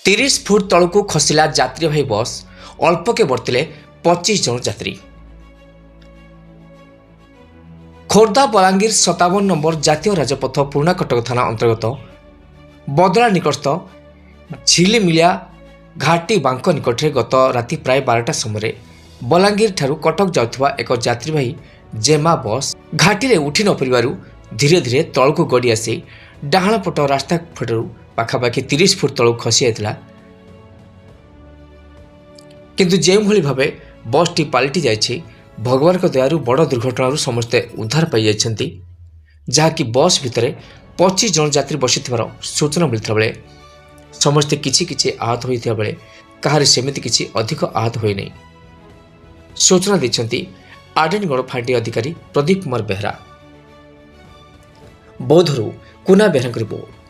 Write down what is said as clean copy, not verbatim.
30 foot ତଳକୁ ଖସିଲା ଯାତ୍ରୀବାହୀ ବସ୍। ଅଳ୍ପକେ ବର୍ତ୍ତିଲେ 25 ଜଣ ଯାତ୍ରୀ। ଖୋର୍ଦ୍ଧା ବଲାଙ୍ଗୀର 57 ନମ୍ବର ଜାତୀୟ ରାଜପଥ ପୁରୁଣା କଟକ ଥାନା ଅନ୍ତର୍ଗତ ବଦଳା ନିକଟସ୍ଥ ଝିଲିମିଳିଆ ଘାଟି ବାଙ୍କ ନିକଟରେ ଗତ ରାତି ପ୍ରାୟ 12ଟା ସମୟରେ ବଲାଙ୍ଗୀର ଠାରୁ କଟକ ଯାଉଥିବା ଏକ ଯାତ୍ରୀବାହୀ ଜେମା ବସ୍ ଘାଟିରେ ଉଠି ନ ପାରିବାରୁ ଧୀରେ ଧୀରେ ତଳକୁ ଗଡ଼ି ଆସି ଡାହାଣ ପଟ ରାସ୍ତା ପଟରୁ ପାଖାପାଖି 30 ଫୁଟ ତଳକୁ ଖସି ଯାଇଥିଲା। କିନ୍ତୁ ଯେଉଁଭଳି ଭାବେ ବସ୍ଟି ପାଲଟି ଯାଇଛି, ଭଗବାନଙ୍କ ଦୟାରୁ ବଡ଼ ଦୁର୍ଘଟଣାରୁ ସମସ୍ତେ ଉଦ୍ଧାର ପାଇଯାଇଛନ୍ତି। ଯାହାକି ବସ୍ ଭିତରେ 25 ଜଣ ଯାତ୍ରୀ ବସିଥିବାର ସୂଚନା ମିଳିଥିବା ବେଳେ ସମସ୍ତେ କିଛି କିଛି ଆହତ ହୋଇଥିବା ବେଳେ କାହାରି ସେମିତି କିଛି ଅଧିକ ଆହତ ହୋଇନାହିଁ। ସୂଚନା ଦେଇଛନ୍ତି ଆଡେନଗଡ଼ ଫାଣ୍ଡି ଅଧିକାରୀ ପ୍ରଦୀପ କୁମାର ବେହେରା। ବୌଦ୍ଧରୁ କୁନା ବେହେରାଙ୍କ ରିପୋର୍ଟ।